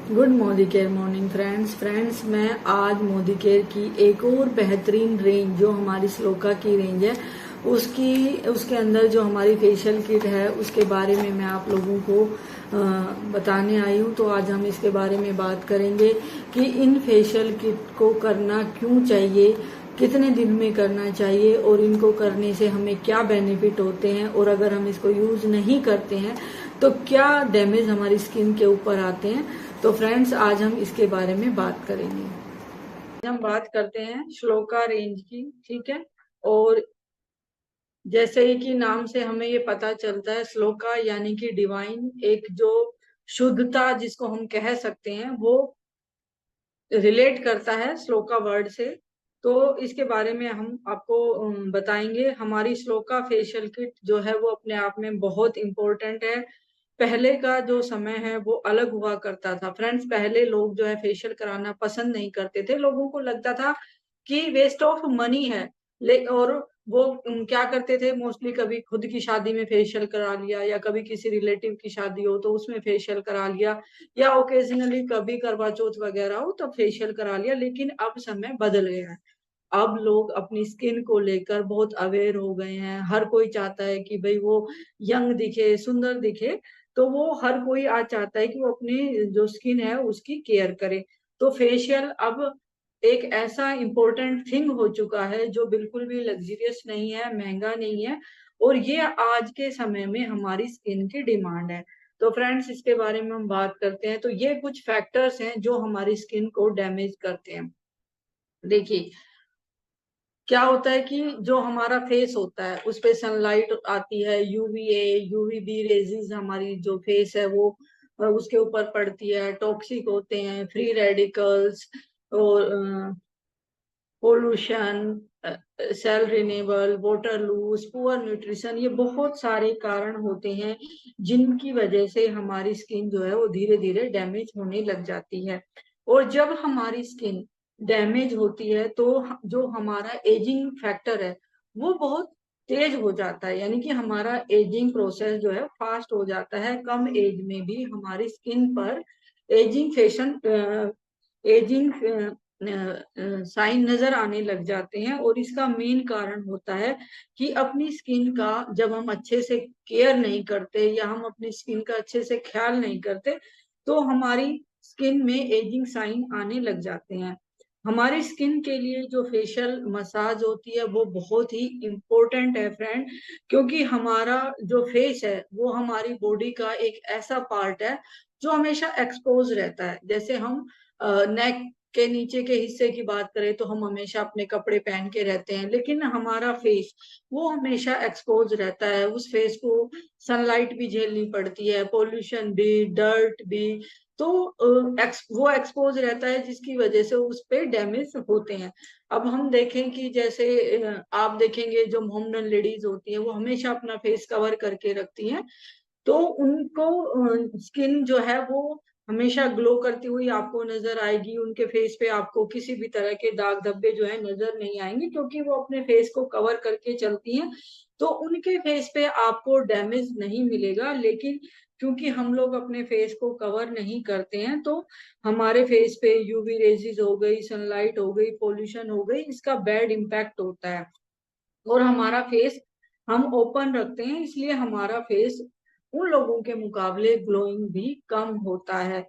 Good Modi care morning friends मैं आज Modi care की एक और बेहतरीन रेंज जो हमारी स्लोका की रेंज है उसके अंदर जो हमारी फेशियल किट है उसके बारे में मैं आप लोगों को बताने आई हूँ। तो आज हम इसके बारे में बात करेंगे कि इन फेशियल किट को करना क्यों चाहिए, कितने दिन में करना चाहिए और इनको करने से हमें क्या बेनिफिट होते हैं, और अगर हम इसको यूज नहीं करते हैं तो क्या डैमेज हमारी स्किन के ऊपर आते हैं। तो फ्रेंड्स आज हम इसके बारे में बात करेंगे। हम बात करते हैं श्लोका रेंज की, ठीक है। और जैसे ही कि नाम से हमें ये पता चलता है, श्लोका यानी कि डिवाइन, एक जो शुद्धता जिसको हम कह सकते हैं वो रिलेट करता है श्लोका वर्ड से। तो इसके बारे में हम आपको बताएंगे। हमारी श्लोका फेशियल किट जो है वो अपने आप में बहुत इंपॉर्टेंट है। पहले का जो समय है वो अलग हुआ करता था फ्रेंड्स। पहले लोग जो है फेशियल कराना पसंद नहीं करते थे, लोगों को लगता था कि वेस्ट ऑफ मनी है। और वो क्या करते थे, मोस्टली कभी खुद की शादी में फेशियल करा लिया या कभी किसी रिलेटिव की शादी हो तो उसमें फेशियल करा लिया, या ओकेजनली कभी करवा चौथ वगैरह हो तब फेशियल करा लिया। लेकिन अब समय बदल गया है। अब लोग अपनी स्किन को लेकर बहुत अवेयर हो गए हैं। हर कोई चाहता है कि भाई वो यंग दिखे, सुंदर दिखे। तो वो हर कोई आज चाहता है कि वो अपनी जो स्किन है उसकी केयर करे। तो फेशियल अब एक ऐसा इम्पोर्टेंट थिंग हो चुका है जो बिल्कुल भी लग्जरियस नहीं है, महंगा नहीं है, और ये आज के समय में हमारी स्किन की डिमांड है। तो फ्रेंड्स इसके बारे में हम बात करते हैं। तो ये कुछ फैक्टर्स हैं जो हमारी स्किन को डैमेज करते हैं। देखिए क्या होता है कि जो हमारा फेस होता है उस पे सनलाइट आती है, यूवीए यूवीबी रेजिस हमारी जो फेस है वो उसके ऊपर पड़ती है। टॉक्सिक होते हैं, फ्री रेडिकल्स और pollution, cell renewal, water loss, poor nutrition, ये बहुत सारे कारण होते हैं जिनकी वजह से हमारी स्किन जो है वो धीरे धीरे डैमेज होने लग जाती है। और जब हमारी स्किन डैमेज होती है तो जो हमारा एजिंग फैक्टर है वो बहुत तेज हो जाता है, यानी कि हमारा एजिंग प्रोसेस जो है फास्ट हो जाता है। कम एज में भी हमारी स्किन पर एजिंग फैशन एजिंग साइन नजर आने लग जाते हैं। और इसका मेन कारण होता है कि अपनी स्किन का जब हम अच्छे से केयर नहीं करते या हम अपनी स्किन का अच्छे से ख्याल नहीं करते तो हमारी स्किन में एजिंग साइन आने लग जाते हैं। हमारी स्किन के लिए जो फेशियल मसाज होती है वो बहुत ही इम्पोर्टेंट है फ्रेंड, क्योंकि हमारा जो फेस है वो हमारी बॉडी का एक ऐसा पार्ट है जो हमेशा एक्सपोज रहता है। जैसे हम नेक के नीचे के हिस्से की बात करें तो हम हमेशा अपने कपड़े पहन के रहते हैं, लेकिन हमारा फेस वो हमेशा एक्सपोज रहता है। उस फेस को सनलाइट भी झेलनी पड़ती है, पोल्यूशन भी, डर्ट भी। तो वो एक्सपोज रहता है जिसकी वजह से उस पे डैमेज होते हैं। अब हम देखें कि जैसे आप देखेंगे जो मोमडन लेडीज होती है वो हमेशा अपना फेस कवर करके रखती हैं, तो उनको स्किन जो है वो हमेशा ग्लो करती हुई आपको नजर आएगी। उनके फेस पे आपको किसी भी तरह के दाग धब्बे जो है नजर नहीं आएंगे, क्योंकि वो अपने फेस को कवर करके चलती हैं। तो उनके फेस पे आपको डैमेज नहीं मिलेगा। लेकिन क्योंकि हम लोग अपने फेस को कवर नहीं करते हैं तो हमारे फेस पे यूवी रेजिस हो गई, सनलाइट हो गई, पोल्यूशन हो गई, इसका बैड इम्पैक्ट होता है। और हमारा फेस हम ओपन रखते हैं, इसलिए हमारा फेस उन लोगों के मुकाबले ग्लोइंग भी कम होता है।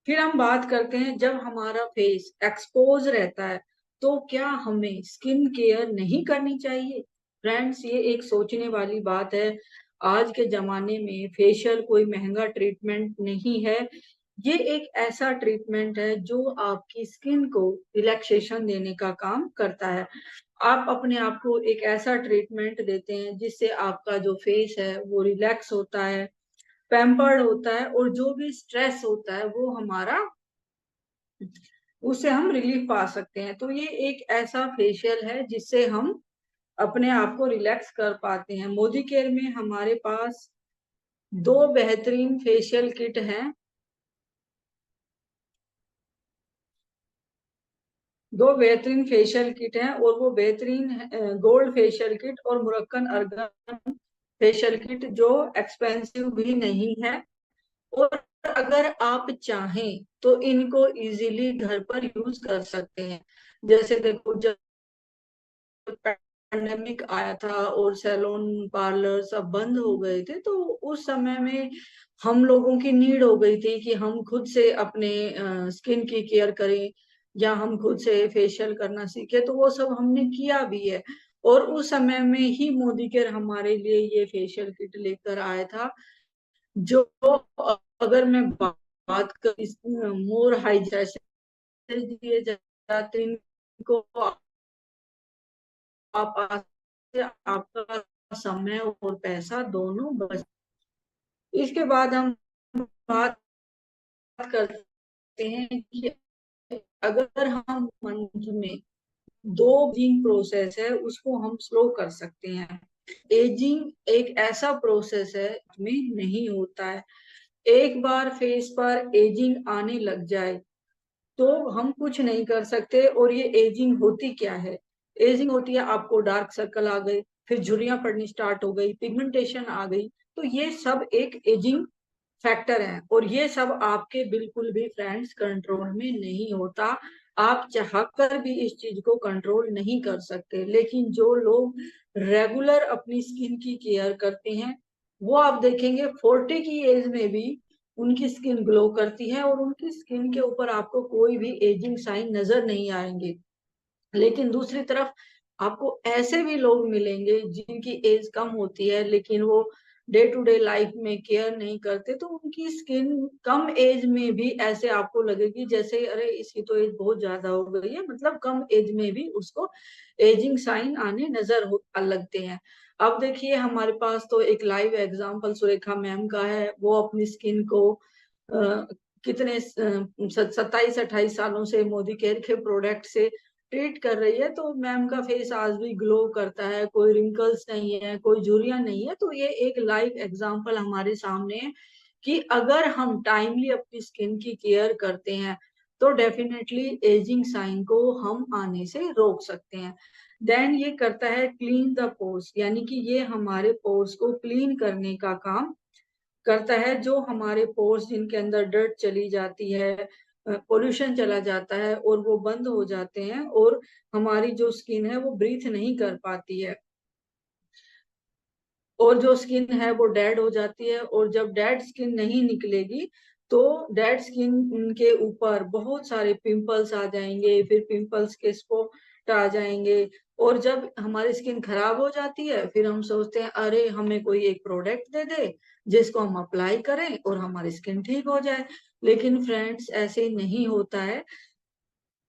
फिर हम बात करते हैं, जब हमारा फेस एक्सपोज रहता है तो क्या हमें स्किन केयर नहीं करनी चाहिए। फ्रेंड्स ये एक सोचने वाली बात है। आज के जमाने में फेशियल कोई महंगा ट्रीटमेंट नहीं है। ये एक ऐसा ट्रीटमेंट है जो आपकी स्किन को रिलैक्सेशन देने का काम करता है। आप अपने आप को एक ऐसा ट्रीटमेंट देते हैं जिससे आपका जो फेस है वो रिलैक्स होता है, पैम्पर्ड होता है, और जो भी स्ट्रेस होता है वो हमारा उससे हम रिलीफ पा सकते हैं। तो ये एक ऐसा फेशियल है जिससे हम अपने आप को रिलैक्स कर पाते हैं। मोदी केयर में हमारे पास दो बेहतरीन फेशियल किट हैं। दो बेहतरीन फेशियल किट हैं और वो बेहतरीन गोल्ड फेशियल किट और मुरक्कन अर्गन फेशियल किट, जो एक्सपेंसिव भी नहीं है और अगर आप चाहें तो इनको इजीली घर पर यूज कर सकते हैं। जैसे देखो, जब पैंडेमिक आया था और सैलून पार्लर सब बंद हो गए थे, तो उस समय में हम लोगों की नीड हो गई थी कि हम खुद से अपने स्किन की केयर करें, या हम खुद से फेशियल करना सीखे। तो वो सब हमने किया भी है। और उस समय में ही मोदी केयर हमारे लिए ये फेशियल किट लेकर आया था, जो, अगर मैं बात कर, मोर हाइड्रेशन दिए जाते हैं इनको, आप आपका समय और पैसा दोनों बच। इसके बाद हम बात करते हैं कि अगर हम मंथ में दो एजिंग प्रोसेस है उसको हम स्लो कर सकते हैं। एजिंग एक ऐसा प्रोसेस है में नहीं होता है। एक बार फेस पर एजिंग आने लग जाए तो हम कुछ नहीं कर सकते। और ये एजिंग होती क्या है? एजिंग होती है, आपको डार्क सर्कल आ गए, फिर झुर्रियां पड़नी स्टार्ट हो गई, पिगमेंटेशन आ गई। तो ये सब एक एजिंग फैक्टर है, और ये सब आपके बिल्कुल भी फ्रेंड्स कंट्रोल में नहीं होता। आप चाहकर भी इस चीज को कंट्रोल नहीं कर सकते। लेकिन जो लोग रेगुलर अपनी स्किन की केयर करते हैं, वो आप देखेंगे 40 की एज में भी उनकी स्किन ग्लो करती है, और उनकी स्किन के ऊपर आपको कोई भी एजिंग साइन नजर नहीं आएंगे। लेकिन दूसरी तरफ आपको ऐसे भी लोग मिलेंगे जिनकी एज कम होती है, लेकिन वो डे टू डे लाइफ में केयर नहीं करते, तो उनकी स्किन कम एज में भी ऐसे आपको लगेगी जैसे अरे इसकी तो एज बहुत ज्यादा हो गई है, मतलब कम एज में भी उसको एजिंग साइन आने नजर लगते हैं। अब देखिए, हमारे पास तो एक लाइव एग्जांपल सुरेखा मैम का है। वो अपनी स्किन को कितने 27-28 सालों से मोदी केयर के प्रोडक्ट से ट्रीट कर रही है। तो मैम का फेस आज भी ग्लो करता है, कोई रिंकल्स नहीं है, कोई झुर्रियां नहीं है। तो ये एक लाइव एग्जांपल हमारे सामने है कि अगर हम टाइमली अपनी स्किन की केयर करते हैं तो डेफिनेटली एजिंग साइन को हम आने से रोक सकते हैं। देन ये करता है क्लीन द पोर्स, यानी कि ये हमारे पोर्स को क्लीन करने का काम करता है। जो हमारे पोर्स जिनके अंदर डर्ट चली जाती है, पोल्यूशन चला जाता है, और वो बंद हो जाते हैं, और हमारी जो स्किन है वो ब्रीथ नहीं कर पाती है, और जो स्किन है वो डेड हो जाती है। और जब डेड स्किन नहीं निकलेगी तो डेड स्किन के ऊपर बहुत सारे पिंपल्स आ जाएंगे, फिर पिंपल्स के स्पॉट आ जाएंगे। और जब हमारी स्किन खराब हो जाती है, फिर हम सोचते हैं अरे हमें कोई एक प्रोडक्ट दे दे जिसको हम अप्लाई करें और हमारी स्किन ठीक हो जाए। लेकिन फ्रेंड्स, ऐसे नहीं होता है।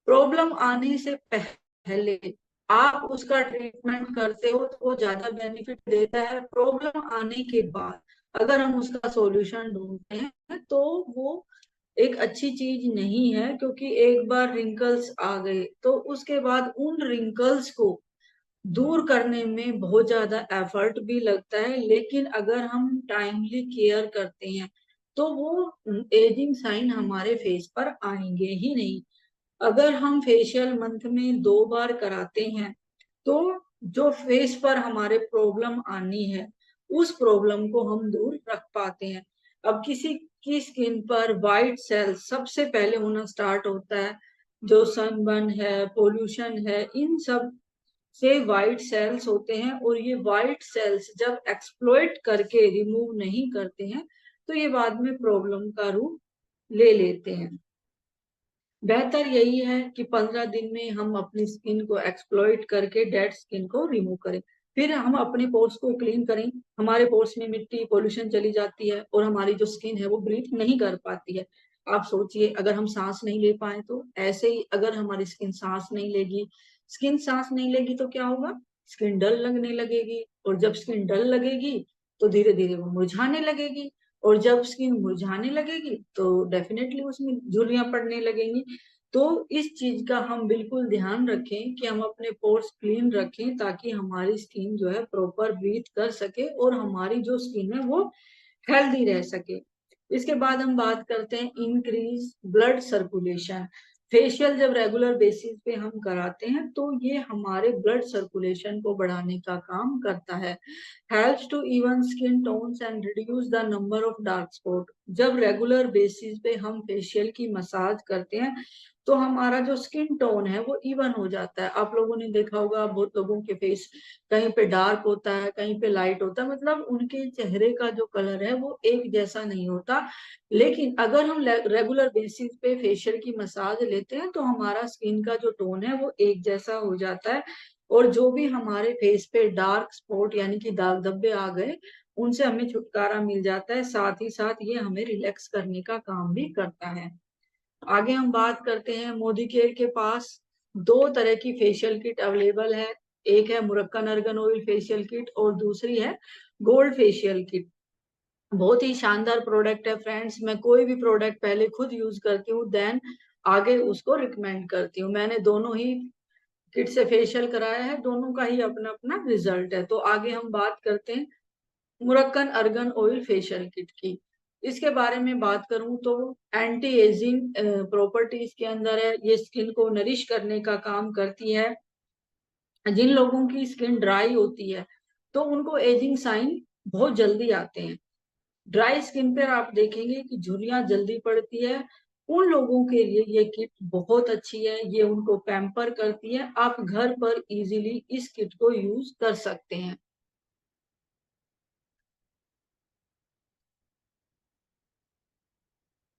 प्रॉब्लम आने से पहले आप उसका ट्रीटमेंट करते हो तो वो ज्यादा बेनिफिट देता है। प्रॉब्लम आने के बाद अगर हम उसका सॉल्यूशन ढूंढते हैं तो वो एक अच्छी चीज नहीं है, क्योंकि एक बार रिंकल्स आ गए तो उसके बाद उन रिंकल्स को दूर करने में बहुत ज्यादा एफर्ट भी लगता है। लेकिन अगर हम टाइमली केयर करते हैं तो वो एजिंग साइन हमारे फेस पर आएंगे ही नहीं। अगर हम फेशियल मंथ में 2 बार कराते हैं तो जो फेस पर हमारे प्रॉब्लम आनी है उस प्रॉब्लम को हम दूर रख पाते हैं। अब किसी की स्किन पर वाइट सेल्स सबसे पहले होना स्टार्ट होता है। जो सनबर्न है, पोल्यूशन है, इन सब से वाइट सेल्स होते हैं, और ये वाइट सेल्स जब एक्सप्लॉइट करके रिमूव नहीं करते हैं तो ये बाद में प्रॉब्लम का रूप ले लेते हैं। बेहतर यही है कि 15 दिन में हम अपनी स्किन को एक्सप्लॉइट करके डेड स्किन को रिमूव करें, फिर हम अपने पोर्स को क्लीन करें। हमारे पोर्स में मिट्टी पोल्यूशन चली जाती है और हमारी जो स्किन है वो ब्रीथ नहीं कर पाती है। आप सोचिए, अगर हम सांस नहीं ले पाए तो ऐसे ही अगर हमारी स्किन सांस नहीं लेगी, स्किन सांस नहीं लेगी तो क्या होगा? स्किन डल लगने लगेगी, और जब स्किन डल लगेगी तो धीरे धीरे वो मुरझाने लगेगी, और जब स्किन मुरझाने लगेगी तो डेफिनेटली उसमें झुर्रियां पड़ने लगेंगी। तो इस चीज का हम बिल्कुल ध्यान रखें कि हम अपने पोर्स क्लीन रखें, ताकि हमारी स्किन जो है प्रॉपर ब्रीथ कर सके और हमारी जो स्किन है वो हेल्दी रह सके। इसके बाद हम बात करते हैं इंक्रीज ब्लड सर्कुलेशन। फेशियल जब रेगुलर बेसिस पे हम कराते हैं तो ये हमारे ब्लड सर्कुलेशन को बढ़ाने का काम करता है। Helps to even skin tones and reduce the number of dark spot. जब रेगुलर बेसिस पे हम फेशियल की मसाज करते हैं तो हमारा जो स्किन टोन है वो इवन हो जाता है। आप लोगों ने देखा होगा बहुत लोगों के फेस कहीं पे डार्क होता है, कहीं पे लाइट होता है, मतलब उनके चेहरे का जो कलर है वो एक जैसा नहीं होता। लेकिन अगर हम रेगुलर बेसिस पे फेशियल की मसाज लेते हैं तो हमारा स्किन का जो टोन है वो एक जैसा हो जाता है, और जो भी हमारे फेस पे डार्क स्पॉट यानी कि दाग धब्बे आ गए उनसे हमें छुटकारा मिल जाता है। साथ ही साथ ये हमें रिलैक्स करने का काम भी करता है। आगे हम बात करते हैं, मोदी केयर के पास दो तरह की फेशियल किट अवेलेबल है। एक है मुरक्कन अर्गन ऑयल फेशियल किट और दूसरी है गोल्ड फेशियल किट। बहुत ही शानदार प्रोडक्ट है फ्रेंड्स। मैं कोई भी प्रोडक्ट पहले खुद यूज करती हूँ, देन आगे उसको रिकमेंड करती हूँ। मैंने दोनों ही किट से फेशियल कराया है, दोनों का ही अपना अपना रिजल्ट है। तो आगे हम बात करते हैं मुरक्कन अर्गन ऑयल फेशियल किट की। इसके बारे में बात करूं तो एंटी एजिंग प्रॉपर्टीज के अंदर है। ये स्किन को नरिश करने का काम करती है। जिन लोगों की स्किन ड्राई होती है तो उनको एजिंग साइन बहुत जल्दी आते हैं। ड्राई स्किन पर आप देखेंगे कि झुर्रियां जल्दी पड़ती है। उन लोगों के लिए ये किट बहुत अच्छी है, ये उनको पैम्पर करती है। आप घर पर इजीली इस किट को यूज कर सकते हैं।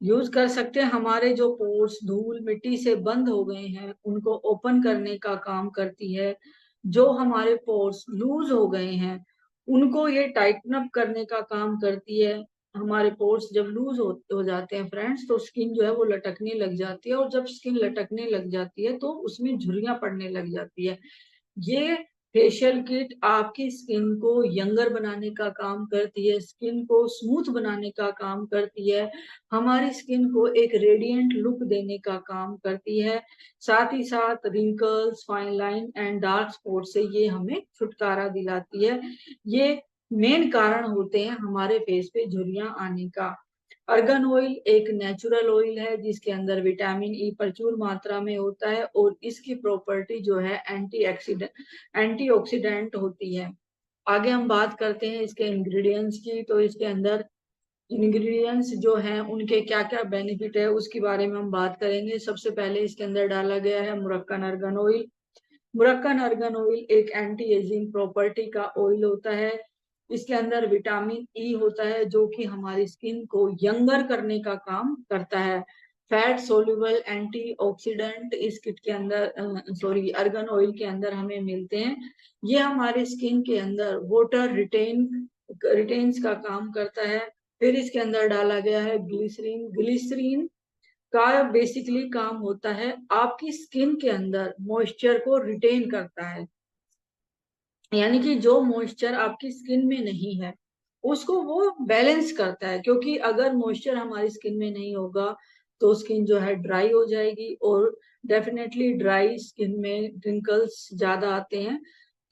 यूज कर सकते हैं। हमारे जो पोर्स धूल मिट्टी से बंद हो गए हैं उनको ओपन करने का काम करती है। जो हमारे पोर्स लूज हो गए हैं उनको ये टाइटन अप करने का काम करती है। हमारे पोर्स जब लूज हो जाते हैं फ्रेंड्स तो स्किन जो है वो लटकने लग जाती है, और जब स्किन लटकने लग जाती है तो उसमें झुर्रियां पड़ने लग जाती है। ये फेशियल किट आपकी स्किन को यंगर बनाने का काम करती है, स्किन को स्मूथ बनाने का काम करती है, हमारी स्किन को एक रेडिएंट लुक देने का काम करती है। साथ ही साथ wrinkles, fine line and dark spot से ये हमें छुटकारा दिलाती है। ये मेन कारण होते हैं हमारे फेस पे झुर्रियां आने का। अर्गन ऑयल एक नेचुरल ऑयल है जिसके अंदर विटामिन ई प्रचुर मात्रा में होता है, और इसकी प्रॉपर्टी जो है एंटीऑक्सीडेंट होती है। आगे हम बात करते हैं इसके इंग्रेडिएंट्स की। तो इसके अंदर इंग्रेडिएंट्स जो हैं उनके क्या क्या बेनिफिट है उसके बारे में हम बात करेंगे। सबसे पहले इसके अंदर डाला गया है मुरक्कन अर्गन ऑयल। मुरक्कन अर्गन ऑयल एक एंटी एजिंग प्रॉपर्टी का ऑयल होता है। इसके अंदर विटामिन ई होता है जो कि हमारी स्किन को यंगर करने का काम करता है। फैट सोल्यूबल एंटीऑक्सीडेंट इस किट के अंदर अर्गन ऑयल के अंदर हमें मिलते हैं। ये हमारे स्किन के अंदर वाटर रिटेन्स का काम करता है। फिर इसके अंदर डाला गया है ग्लिसरीन। ग्लिसरीन का बेसिकली काम होता है आपकी स्किन के अंदर मॉइस्चर को रिटेन करता है, यानी कि जो मॉइस्चर आपकी स्किन में नहीं है उसको वो बैलेंस करता है। क्योंकि अगर मॉइस्चर हमारी स्किन में नहीं होगा तो स्किन जो है ड्राई हो जाएगी, और डेफिनेटली ड्राई स्किन में रिंकल्स ज्यादा आते हैं।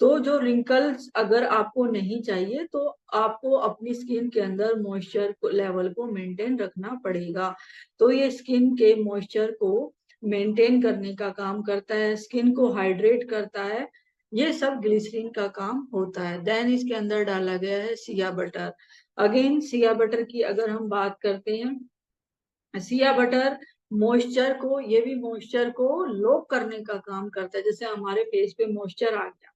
तो जो रिंकल्स अगर आपको नहीं चाहिए तो आपको अपनी स्किन के अंदर मॉइस्चर लेवल को मेंटेन रखना पड़ेगा। तो ये स्किन के मॉइस्चर को मेंटेन करने का काम करता है, स्किन को हाइड्रेट करता है। ये सब ग्लिसरीन का काम होता है। देन इसके अंदर डाला गया है Siya butter. Again Siya butter की अगर हम बात करते हैं, सिया बटर मॉइस्चर को, ये भी मॉइस्चर को लॉक करने का काम करता है। जैसे हमारे फेस पे मॉइस्चर आ गया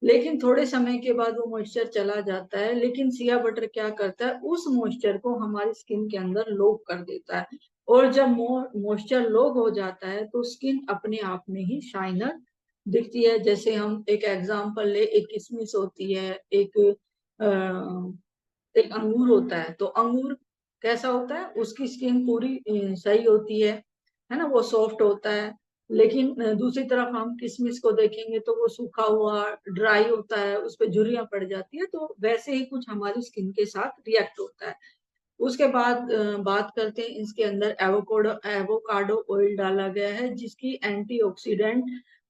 लेकिन थोड़े समय के बाद वो मॉइस्चर चला जाता है, लेकिन सिया बटर क्या करता है उस मॉइस्चर को हमारी स्किन के अंदर लॉक कर देता है। और जब मॉइस्चर लॉक हो जाता है तो स्किन अपने आप में ही शाइनर दिखती है। जैसे हम एक एग्जांपल ले, एक किशमिश होती है, एक अंगूर होता है। तो अंगूर कैसा होता है, उसकी स्किन पूरी सही होती है ना, वो सॉफ्ट होता है। लेकिन दूसरी तरफ हम किशमिश को देखेंगे तो वो सूखा हुआ ड्राई होता है, उस पर झुर्रियां पड़ जाती है। तो वैसे ही कुछ हमारी स्किन के साथ रिएक्ट होता है। उसके बाद बात करते हैं, इसके अंदर एवोकाडो ऑयल डाला गया है जिसकी एंटीऑक्सीडेंट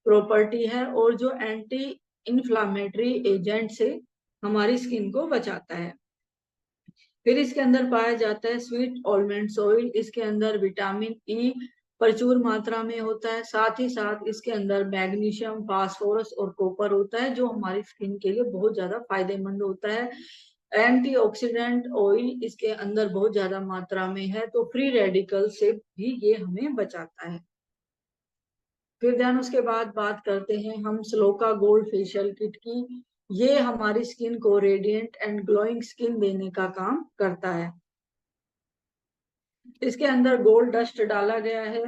प्रॉपर्टी है और जो एंटी इन्फ्लामेटरी एजेंट से हमारी स्किन को बचाता है। फिर इसके अंदर पाया जाता है स्वीट ऑलमंड्स ऑयल। इसके अंदर विटामिन ई प्रचुर मात्रा में होता है। साथ ही साथ इसके अंदर मैग्नीशियम, फास्फोरस और कॉपर होता है, जो हमारी स्किन के लिए बहुत ज्यादा फायदेमंद होता है। एंटीऑक्सीडेंट ऑयल इसके अंदर बहुत ज्यादा मात्रा में है, तो फ्री रेडिकल से भी ये हमें बचाता है। फिर ध्यान उसके बाद बात करते हैं हम स्लोका गोल्ड फेशियल किट की। ये हमारी स्किन को रेडिएंट एंड ग्लोइंग स्किन देने का काम करता है। इसके अंदर गोल्ड डस्ट डाला गया है।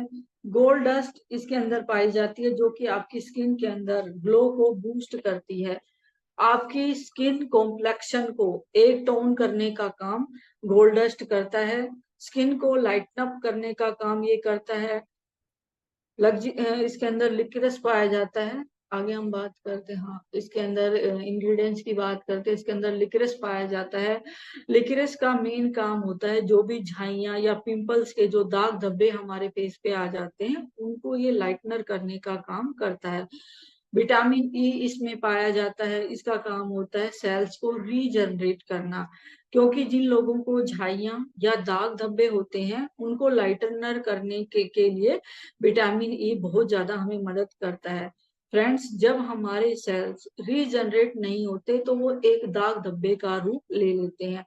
गोल्ड डस्ट इसके अंदर पाई जाती है, जो कि आपकी स्किन के अंदर ग्लो को बूस्ट करती है। आपकी स्किन कॉम्प्लेक्शन को एक टोन करने का काम गोल्ड डस्ट करता है। स्किन को लाइटन अप करने का काम ये करता है। इसके अंदर लिक्विड्स पाया जाता है। आगे हम बात करते हैं, हाँ इसके अंदर इंग्रेडिएंट्स की बात करते हैं। इसके अंदर लिक्विड्स पाया जाता है। लिक्विड्स का मेन काम होता है जो भी झाइयां या पिंपल्स के जो दाग धब्बे हमारे फेस पे आ जाते हैं, उनको ये लाइटनर करने का काम करता है। विटामिन ई इसमें पाया जाता है। इसका काम होता है सेल्स को रीजनरेट करना, क्योंकि जिन लोगों को झाइयां या दाग धब्बे होते हैं, उनको लाइटनर करने के लिए विटामिन ई बहुत ज्यादा हमें मदद करता है। फ्रेंड्स, जब हमारे सेल्स रीजनरेट नहीं होते तो वो एक दाग धब्बे का रूप ले लेते हैं,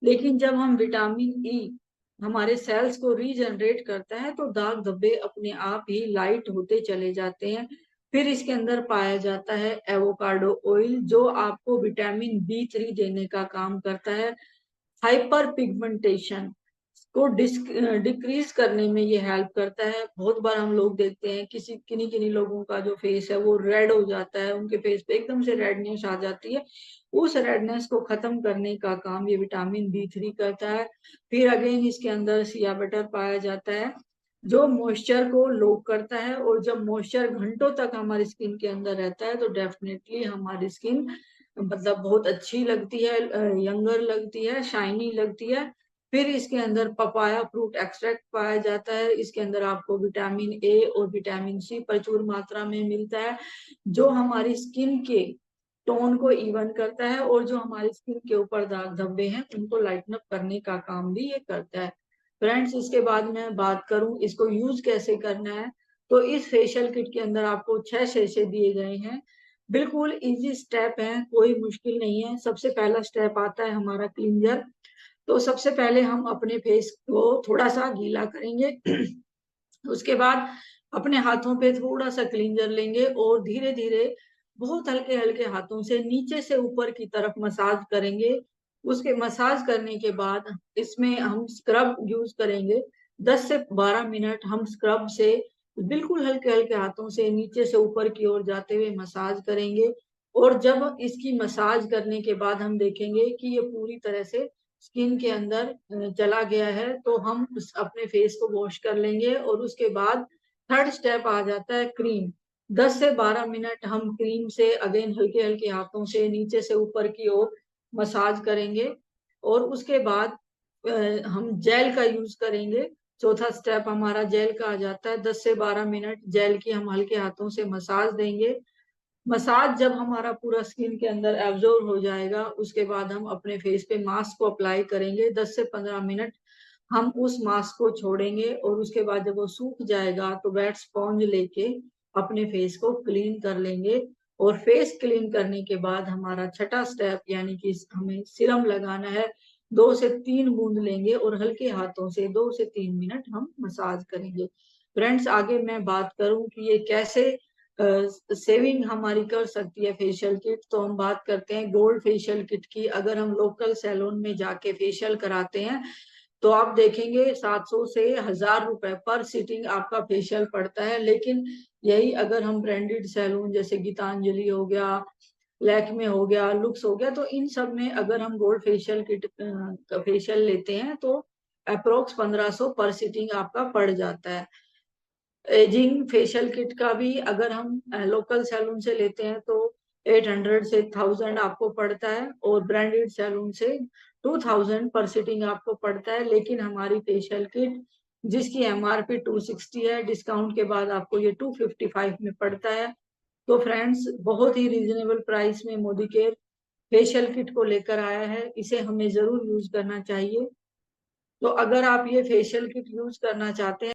लेकिन जब हम विटामिन ई हमारे सेल्स को रीजनरेट करता है तो दाग धब्बे अपने आप ही लाइट होते चले जाते हैं। फिर इसके अंदर पाया जाता है एवोकाडो ऑयल, जो आपको विटामिन बी 3 देने का काम करता है। हाइपर पिगमेंटेशन को डिक्रीज करने में ये हेल्प करता है। बहुत बार हम लोग देखते हैं किसी किन्हीं किन्हीं लोगों का जो फेस है वो रेड हो जाता है, उनके फेस पे एकदम से रेडनेस आ जाती है। उस रेडनेस को खत्म करने का काम ये विटामिन बी 3 करता है। फिर अगेन इसके अंदर सिया बटर पाया जाता है, जो मॉइस्चर को लॉक करता है। और जब मॉइस्चर घंटों तक हमारी स्किन के अंदर रहता है तो डेफिनेटली हमारी स्किन मतलब बहुत अच्छी लगती है, यंगर लगती है, शाइनी लगती है। फिर इसके अंदर पपाया फ्रूट एक्सट्रैक्ट पाया जाता है। इसके अंदर आपको विटामिन ए और विटामिन सी प्रचुर मात्रा में मिलता है, जो हमारी स्किन के टोन को इवन करता है, और जो हमारी स्किन के ऊपर दाग धब्बे हैं उनको लाइटन अप करने का काम भी ये करता है। फ्रेंड्स, इसके बाद मैं बात करूं इसको यूज कैसे करना है, तो इस फेशियल किट के अंदर आपको 6 शीशे दिए गए हैं। बिल्कुल इजी स्टेप है, कोई मुश्किल नहीं है। सबसे पहला स्टेप आता है हमारा क्लींजर। तो सबसे पहले हम अपने फेस को थोड़ा सा गीला करेंगे। उसके बाद अपने हाथों पे थोड़ा सा क्लींजर लेंगे और धीरे धीरे बहुत हल्के हल्के हाथों से नीचे से ऊपर की तरफ मसाज करेंगे। उसके मसाज करने के बाद इसमें हम स्क्रब यूज करेंगे। 10 से 12 मिनट हम स्क्रब से बिल्कुल हल्के हल्के हाथों से नीचे से ऊपर की ओर जाते हुए मसाज करेंगे। और जब इसकी मसाज करने के बाद हम देखेंगे कि ये पूरी तरह से स्किन के अंदर चला गया है, तो हम अपने फेस को वॉश कर लेंगे। और उसके बाद थर्ड स्टेप आ जाता है क्रीम। 10 से 12 मिनट हम क्रीम से अगेन हल्के हल्के हाथों से नीचे से ऊपर की ओर मसाज करेंगे। और उसके बाद हम जेल का यूज करेंगे। चौथा स्टेप हमारा जेल का आ जाता है। 10 से 12 मिनट जेल की हम हल्के हाथों से मसाज देंगे। मसाज जब हमारा पूरा स्किन के अंदर एब्जॉर्ब हो जाएगा, उसके बाद हम अपने फेस पे मास्क को अप्लाई करेंगे। 10 से 15 मिनट हम उस मास्क को छोड़ेंगे, और उसके बाद जब वो सूख जाएगा तो वेट स्पॉन्ज लेके अपने फेस को क्लीन कर लेंगे। और फेस क्लीन करने के बाद हमारा छठा स्टेप यानी कि हमें सीरम लगाना है। 2 से 3 बूंद लेंगे और हल्के हाथों से 2 से 3 मिनट हम मसाज करेंगे। फ्रेंड्स, आगे मैं बात करूं कि ये कैसे सेविंग हमारी कर सकती है फेशियल किट, तो हम बात करते हैं गोल्ड फेशियल किट की। अगर हम लोकल सैलून में जाके फेशियल कराते हैं तो आप देखेंगे 700 से 1000 रुपए पर सिटिंग आपका फेशियल पड़ता है। लेकिन यही अगर हम ब्रांडेड सैलून जैसे गीतांजलि हो गया, लैक्मे हो गया, लुक्स हो गया, तो इन सब में अगर हम गोल्ड फेशियल किट का फेशियल लेते हैं तो अप्रोक्स 1500 पर सिटिंग आपका पड़ जाता है। एजिंग फेशियल किट का भी अगर हम लोकल सैलून से लेते हैं तो 800 से 1000 आपको पड़ता है, और ब्रांडेड सैलून से 2000 पर सिटिंग आपको पड़ता है। लेकिन हमारी फेशियल किट जिसकी एमआरपी 260 है, डिस्काउंट के बाद आपको ये 255 में पड़ता है। तो फ्रेंड्स, बहुत ही रीजनेबल प्राइस में मोदी केयर फेशियल किट को लेकर आया है। इसे हमें जरूर यूज करना चाहिए। तो अगर आप ये फेशियल किट यूज करना चाहते हैं